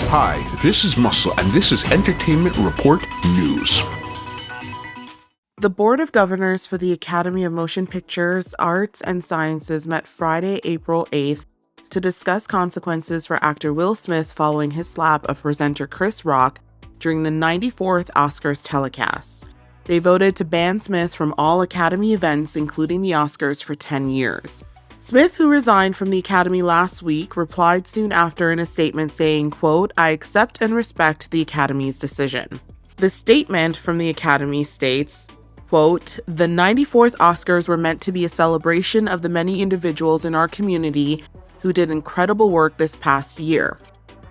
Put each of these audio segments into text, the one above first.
Hi, this is Muscle, and this is Entertainment Report News. The Board of Governors for the Academy of Motion Pictures, Arts, and Sciences met Friday, April 8th to discuss consequences for actor Will Smith following his slap of presenter Chris Rock during the 94th Oscars telecast. They voted to ban Smith from all Academy events, including the Oscars, for 10 years. Smith, who resigned from the Academy last week, replied soon after in a statement saying, quote, "I accept and respect the Academy's decision." The statement from the Academy states, quote, "The 94th Oscars were meant to be a celebration of the many individuals in our community who did incredible work this past year.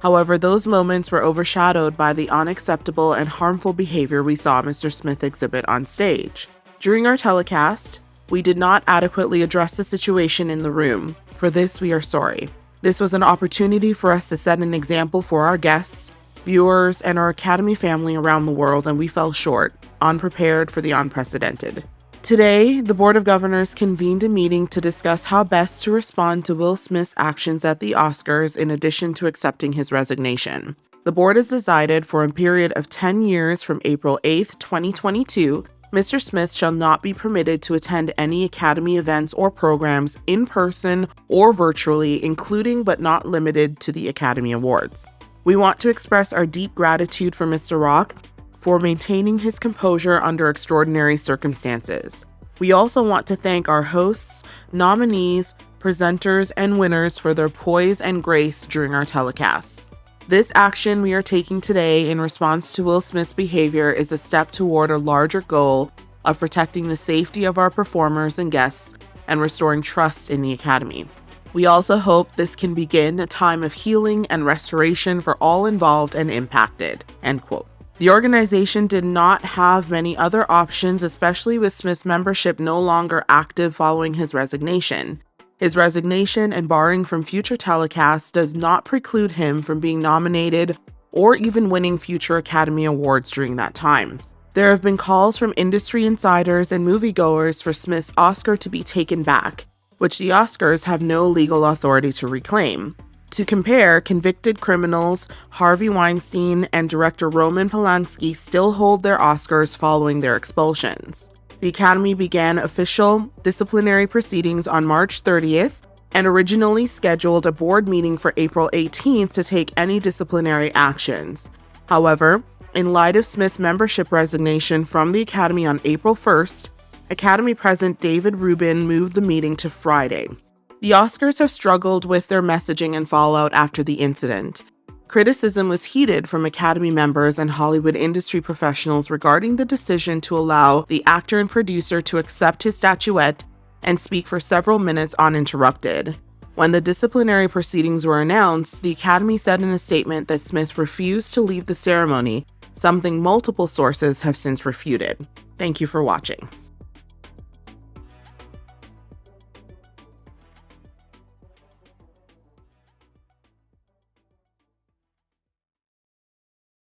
However, those moments were overshadowed by the unacceptable and harmful behavior we saw Mr. Smith exhibit on stage. During our telecast, we did not adequately address the situation in the room. For this, we are sorry. This was an opportunity for us to set an example for our guests, viewers, and our Academy family around the world, and we fell short, unprepared for the unprecedented." Today, the Board of Governors convened a meeting to discuss how best to respond to Will Smith's actions at the Oscars in addition to accepting his resignation. The board has decided for a period of 10 years from April 8th, 2022, Mr. Smith shall not be permitted to attend any Academy events or programs in person or virtually, including but not limited to the Academy Awards. We want to express our deep gratitude for Mr. Rock for maintaining his composure under extraordinary circumstances. We also want to thank our hosts, nominees, presenters, and winners for their poise and grace during our telecasts. This action we are taking today in response to Will Smith's behavior is a step toward a larger goal of protecting the safety of our performers and guests and restoring trust in the Academy. We also hope this can begin a time of healing and restoration for all involved and impacted." End quote. The organization did not have many other options, especially with Smith's membership no longer active following his resignation. His resignation and barring from future telecasts does not preclude him from being nominated or even winning future Academy Awards during that time. There have been calls from industry insiders and moviegoers for Smith's Oscar to be taken back, which the Oscars have no legal authority to reclaim. To compare, convicted criminals Harvey Weinstein and director Roman Polanski still hold their Oscars following their expulsions. The Academy began official disciplinary proceedings on March 30th and originally scheduled a board meeting for April 18th to take any disciplinary actions. However, in light of Smith's membership resignation from the Academy on April 1st, Academy President David Rubin moved the meeting to Friday. The Oscars have struggled with their messaging and fallout after the incident. Criticism was heated from Academy members and Hollywood industry professionals regarding the decision to allow the actor and producer to accept his statuette and speak for several minutes uninterrupted. When the disciplinary proceedings were announced, the Academy said in a statement that Smith refused to leave the ceremony, something multiple sources have since refuted. Thank you for watching.